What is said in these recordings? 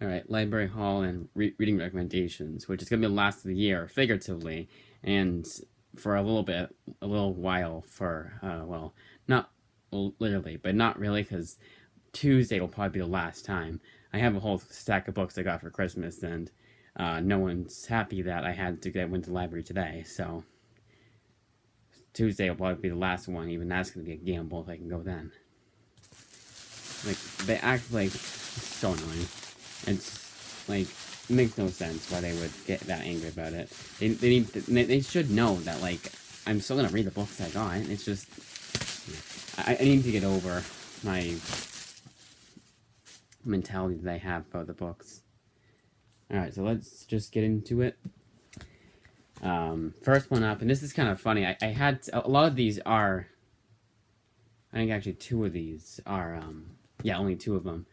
All right, library haul and reading recommendations, which is gonna be the last of the year, figuratively, and for a little while. For well, not literally, but not really, because Tuesday will probably be the last time. I have a whole stack of books I got for Christmas, and no one's happy that I had to get went to the library today. So Tuesday will probably be the last one. Even that's gonna be a gamble if I can go then. Like they act like so annoying. It's like it makes no sense why they would get that angry about it. They should know that like I'm still gonna read the books I got. It's just I need to get over my mentality that I have about the books. All right, so let's just get into it. First one up, and this is kind of funny. I had a lot of these are. I think actually two of these are. Yeah, only two of them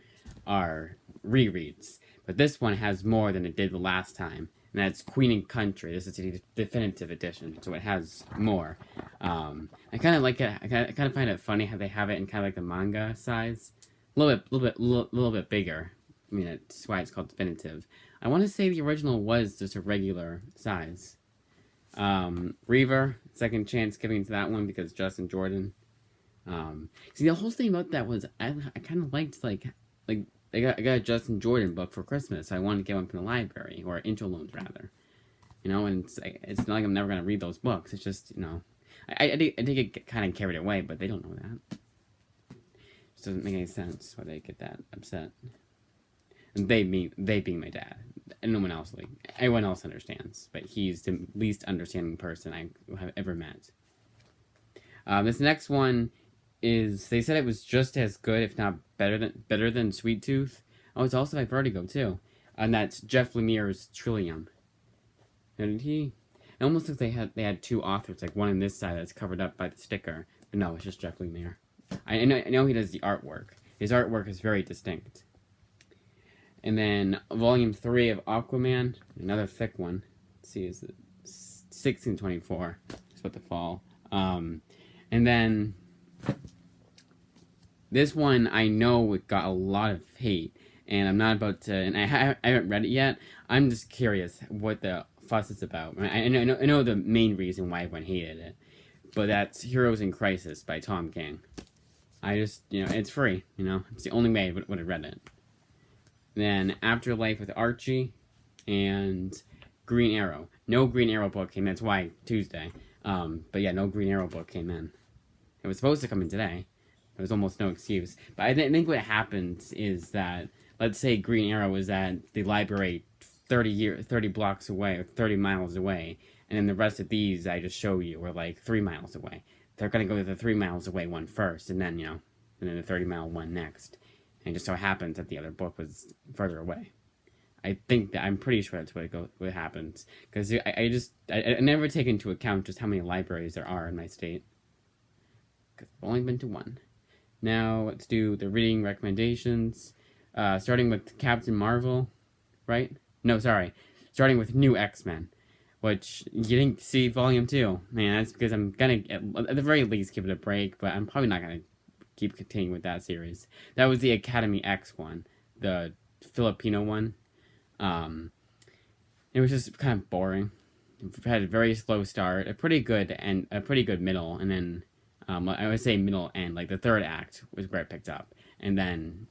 are rereads. But this one has more than it did the last time, and that's Queen and Country. This is the definitive edition, so it has more. I kind of like it. I kind of find it funny how they have it in kind of like the manga size, a little bit bigger. I mean, that's why it's called definitive. I want to say the original was just a regular size. Reaver, second chance giving to that one because Justin Jordan. See, the whole thing about that was I kind of liked like I got a Justin Jordan book for Christmas. I wanted to get one from the library or Interloans rather, and it's not like I'm never gonna read those books. It's just I did get kind of carried away, but they don't know that. It doesn't make any sense why they get that upset. And they being my dad, and no one else everyone else understands, but he's the least understanding person I have ever met. This next one is they said it was just as good, if not better than Sweet Tooth. Oh, it's also by Vertigo too, and that's Jeff Lemire's Trillium. And it almost looks like they had two authors, like one on this side that's covered up by the sticker, but no, it's just Jeff Lemire. I know he does the artwork. His artwork is very distinct. And then Volume 3 of Aquaman, another thick one. Let's see, is it 1624? It's about to fall. And then this one I know it got a lot of hate, and I'm not about to. And I haven't read it yet. I'm just curious what the fuss is about. I know the main reason why everyone hated it, but that's Heroes in Crisis by Tom King. I just it's free. It's the only way I would have read it. Then Afterlife with Archie, and Green Arrow. No Green Arrow book came in. That's why Tuesday. But yeah, no Green Arrow book came in. It was supposed to come in today. There was almost no excuse. But I think what happens is that, let's say Green Arrow was at the library 30 blocks away, or 30 miles away, and then the rest of these I just show you are like 3 miles away. They're going to go to the 3 miles away one first, and then, and then the 30-mile one next. And it just so happens that the other book was further away. I'm pretty sure that's what happens. Because I never take into account just how many libraries there are in my state. Because I've only been to one. Now, let's do the reading recommendations. Starting with Captain Marvel, right? No, sorry. Starting with New X-Men, which you didn't see Volume 2. Man, that's because I'm going to, at the very least, give it a break, but I'm probably not going to keep continuing with that series. That was the Academy X one, the Filipino one. It was just kind of boring. It had a very slow start, a pretty good middle, and then I would say middle end, like the third act was where it picked up, and then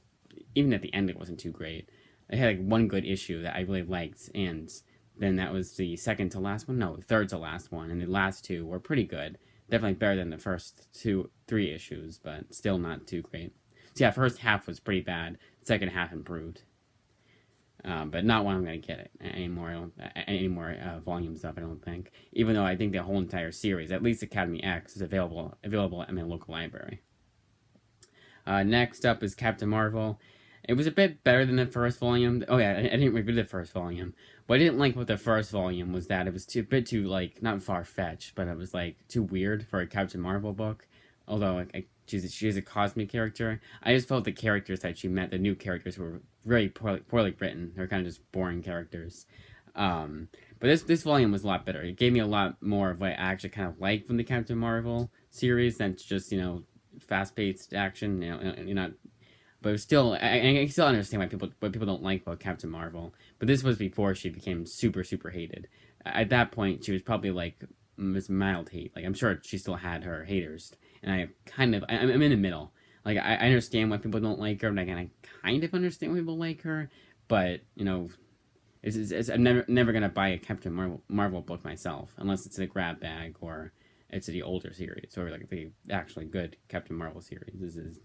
even at the end it wasn't too great. It had like one good issue that I really liked, and then that was the second to last one. No, the third to last one, and the last two were pretty good. Definitely better than the first 3 issues, but still not too great. So yeah, first half was pretty bad. Second half improved. But not one I'm going to get any more volumes of, I don't think. Even though I think the whole entire series, at least Academy X, is available at my local library. Next up is Captain Marvel. It was a bit better than the first volume. Oh yeah, I didn't review the first volume. What I didn't like with the first volume was that it was a bit too, like, not far-fetched, but it was, like, too weird for a Captain Marvel book. Although, she's a cosmic character. I just felt the characters that she met, the new characters, were very poorly written. They're kind of just boring characters. But this volume was a lot better. It gave me a lot more of what I actually kind of like from the Captain Marvel series than just, fast-paced action. You're not but it was still, I still understand why people don't like about Captain Marvel. But this was before she became super super hated. At that point, she was probably like Miss Mild hate. Like I'm sure she still had her haters, and I'm in the middle. Like I understand why people don't like her, and I kind of understand why people like her, but I'm never gonna buy a Captain Marvel book myself unless it's a grab bag or it's the older series or like the actually good Captain Marvel series. This is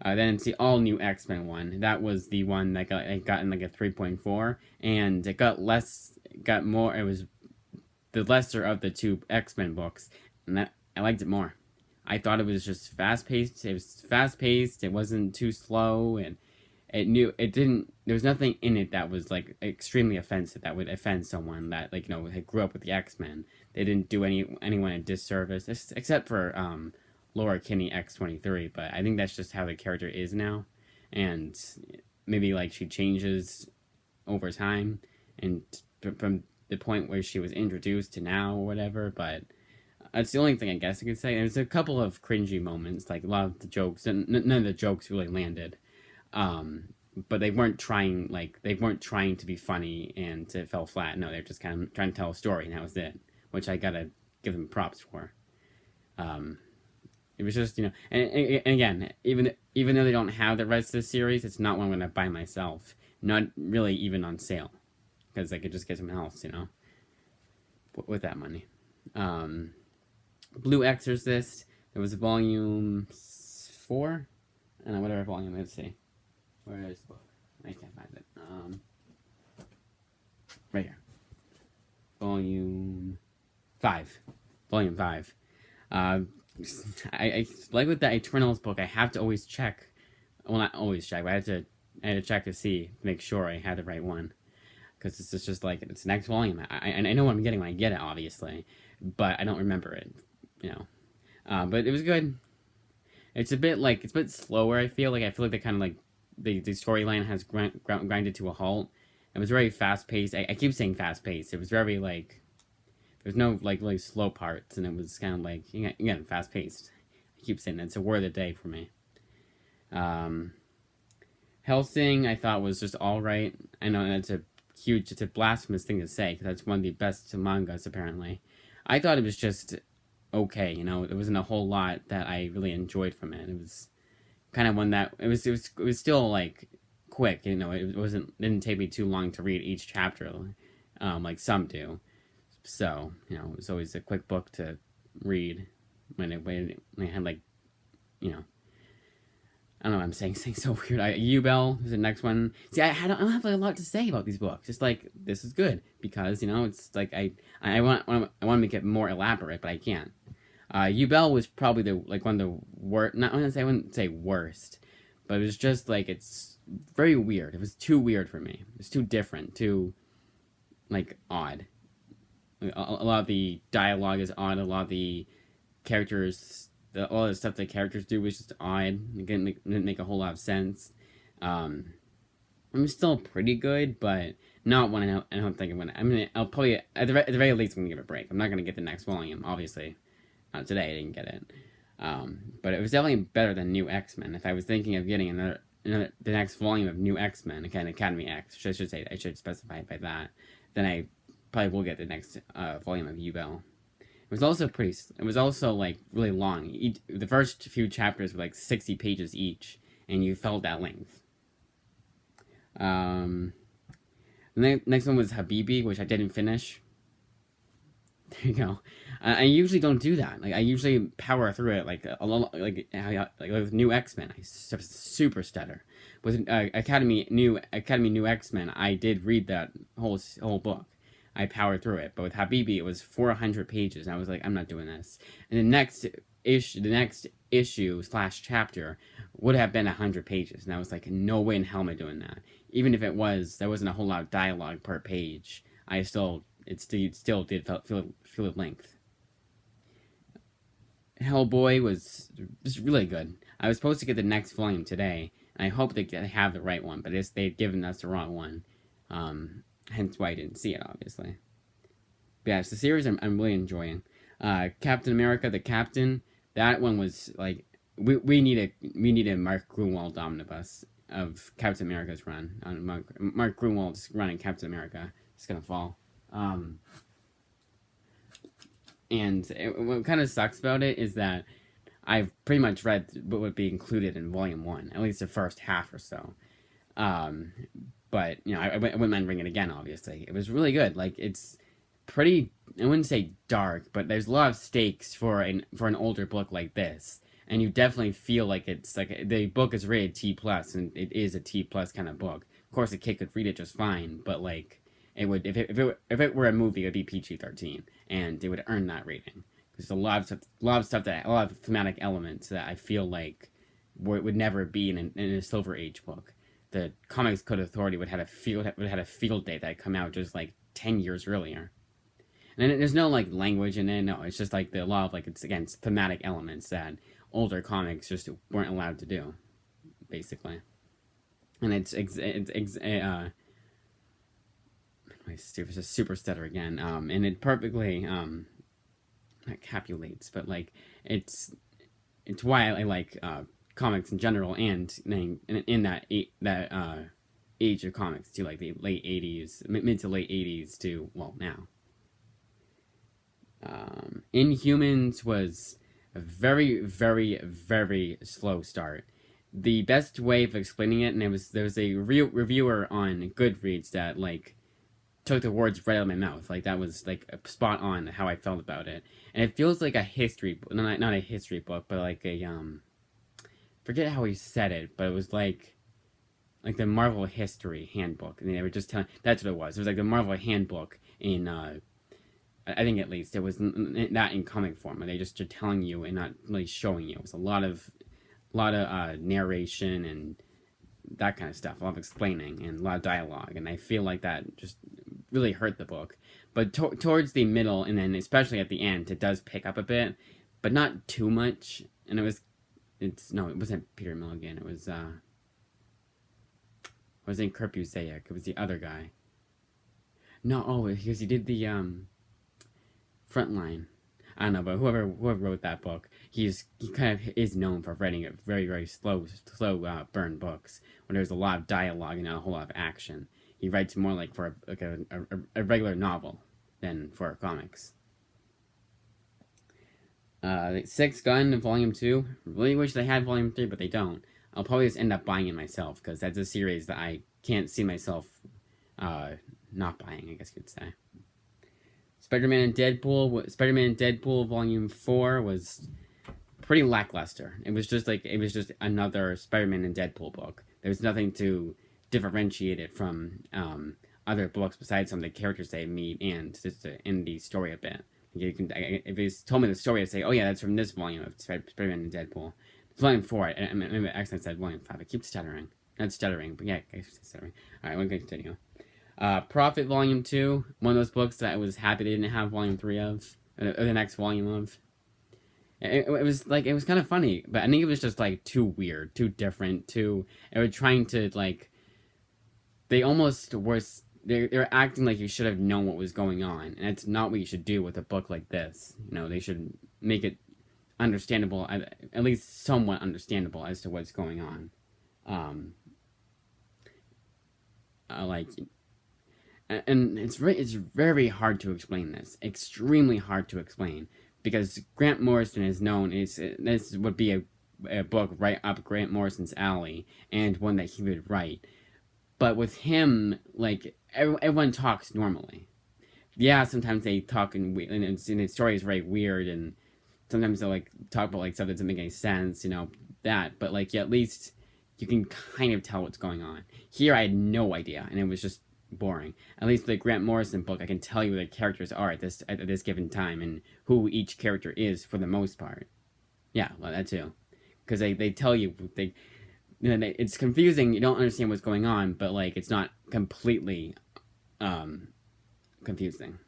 then it's the all new X-Men one. That was the one that got in like a 3.4, and it got more. It was the lesser of the two X-Men books, and that I liked it more. I thought it was just fast paced. It was fast paced. It wasn't too slow, and it didn't. There was nothing in it that was like extremely offensive that would offend someone that had grew up with the X-Men. They didn't do anyone a disservice, except for Laura Kinney X-23. But I think that's just how the character is now, and maybe like she changes over time, and from the point where she was introduced to now or whatever. But that's the only thing I guess I could say. There's a couple of cringy moments, like a lot of the jokes, and none of the jokes really landed. Um, but they weren't trying to be funny and it fell flat. No, they're just kind of trying to tell a story, and that was it. Which I gotta give them props for. Um, it was just and again, even though they don't have the rest of the series, it's not one I'm gonna buy myself. Not really even on sale, because I could just get something else, with that money. Um, Blue Exorcist. It was volume 4. I don't know, whatever volume. Let's see. Where is the book? I can't find it. Right here. Volume 5. Volume 5. I like with the Eternals book, I have to always check. Well, not always check, but I had to check to make sure I had the right one. Because it's just like, it's the next volume. I know what I'm getting when I get it, obviously. But I don't remember it, but it was good. It's a bit slower, I feel. I feel like they kind of like, the storyline has grinded to a halt. It was very fast paced. I keep saying fast paced. It was very there's no really slow parts, and it was kind of like again fast paced. I keep saying that. It's a word of the day for me. Hellsing I thought was just all right. I know it's a blasphemous thing to say because that's one of the best mangas apparently. I thought it was just okay. It wasn't a whole lot that I really enjoyed from it. It was kind of one that it was still like quick. It didn't take me too long to read each chapter, like some do. So it was always a quick book to read when it had I don't know. I'm saying so weird. Yubel is the next one. See, I don't have a lot to say about these books. Just this is good because it's like I want to make it more elaborate, but I can't. Yubel was probably one of the worst. Not I wouldn't say worst, but it was just it's very weird. It was too weird for me. It was too different, too odd. A lot of the dialogue is odd. A lot of the characters, all the stuff the characters do was just odd. It didn't make a whole lot of sense. It was still pretty good, but not one I don't think I'm gonna. I'll probably at the very least I'm gonna give it a break. I'm not gonna get the next volume, obviously. Today I didn't get it, but it was definitely better than New X-Men. If I was thinking of getting the next volume of New X-Men, again Academy X, I should specify it by that. Then I probably will get the next volume of Yubel. It was also really long. The first few chapters were 60 pages each, and you felt that length. The next one was Habibi, which I didn't finish. There you go. I usually don't do that. I usually power through it with New X-Men. I super stutter. With Academy New X-Men, I did read that whole book. I powered through it. But with Habibi, it was 400 pages, and I was like, I'm not doing this. And the next issue / chapter would have been 100 pages, and I was like, no way in hell am I doing that. Even if there wasn't a whole lot of dialogue per page. It still did feel at length. Hellboy was just really good. I was supposed to get the next volume today, and I hope they have the right one, but they've given us the wrong one. Hence why I didn't see it, obviously. But yeah, it's the series I'm really enjoying. Captain America, the Captain, that one was we need a Mark Gruenwald omnibus of Captain America's run. On Mark Gruenwald's run in Captain America. It's gonna fall. What kind of sucks about it is that I've pretty much read what would be included in Volume 1, at least the first half or so. But, I wouldn't mind reading it again, obviously. It was really good. Like, it's pretty, I wouldn't say dark, but there's a lot of stakes for an older book like this. And you definitely feel like it's, like, the book is rated T+, and it is a T+ kind of book. Of course, a kid could read it just fine, but, like, it would, if it were a movie, it would be PG-13, and it would earn that rating. There's a lot of thematic elements that I feel like would never be in a Silver Age book. The Comics Code Authority would have a field day that had come out just like 10 years earlier. And there's no like language in it. No, it's just like the law of like it's thematic elements that older comics just weren't allowed to do, basically. And it's my super stutter again. And it perfectly not capulates, but like it's why I like comics in general, and in that age of comics too, like the late 80s, mid to late 80s to, well, now. Inhumans was a very, very, very slow start. The best way of explaining it, and there was a reviewer on Goodreads that like took the words right out of my mouth. Like that was like spot on how I felt about it. And it feels like a history, not a history book, but like a forget how he said it, but it was like the Marvel History Handbook, and they were just telling. That's what it was. It was like the Marvel Handbook in. I think at least it was not in comic form, and they just are telling you and not really showing you. It was a lot of narration and that kind of stuff, a lot of explaining and a lot of dialogue, and I feel like that just really hurt the book. But towards the middle, and then especially at the end, it does pick up a bit, but not too much. And it wasn't Peter Milligan. It wasn't Kurt Busiek. It was the other guy. No, because he did the Frontline. I don't know, but whoever wrote that book, he kind of is known for writing very, very slow burn books where there's a lot of dialogue and not a whole lot of action. He writes more like for a regular novel than for comics. Six Gun Volume 2. Really wish they had Volume 3, but they don't. I'll probably just end up buying it myself, because that's a series that I can't see myself not buying, I guess you'd say. Spider-Man and Deadpool Volume 4 was pretty lackluster. It was just another Spider-Man and Deadpool book. There was nothing to differentiate it from other books besides some of the characters they meet and just to end the story a bit. If you told me the story, I'd say, oh yeah, that's from this volume of Spider-Man and Deadpool. It's Volume 4. I actually said Volume 5. I keep stuttering. Not stuttering, but yeah, I keep stuttering. Alright, we're going to continue. Prophet Volume 2, one of those books that I was happy they didn't have Volume 3 of, or the next volume of. It was kind of funny, but I think it was just like too weird, too different, they were trying to like, they were acting like you should have known what was going on, and it's not what you should do with a book like this. They should make it understandable, at least somewhat understandable as to what's going on. And it's very hard to explain this. Extremely hard to explain, because Grant Morrison is known. This would be a book right up Grant Morrison's alley, and one that he would write. But with him, like, everyone talks normally. Yeah, sometimes they talk and the story is very weird, and sometimes they'll like talk about like stuff that doesn't make any sense, that. But like, yeah, at least you can kind of tell what's going on. Here, I had no idea, and it was just boring. At least the Grant Morrison book, I can tell you who the characters are at this given time and who each character is for the most part. Yeah, well, that too, because they tell you it's confusing. You don't understand what's going on, but like it's not completely confusing.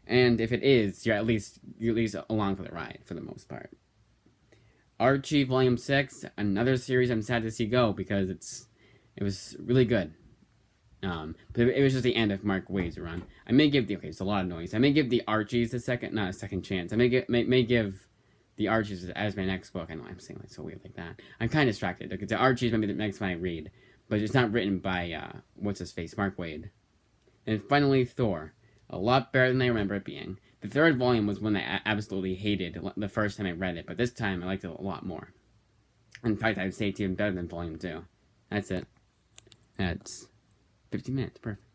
And if it is, you're at least along for the ride for the most part. Archie Volume 6, another series I'm sad to see go, because it was really good. But it was just the end of Mark Waid's run. I may give it's a lot of noise. I may give the Archies not a second chance. I may give The Archies as my next book. I know I'm saying like so weird like that. I'm kind of distracted. Like, the Archies might be the next one I read, but it's not written by what's his face, Mark Waid. And finally, Thor. A lot better than I remember it being. The third volume was one I absolutely hated the first time I read it, but this time I liked it a lot more. In fact, I would say it's even better than volume 2. That's it. That's 15 minutes. Perfect.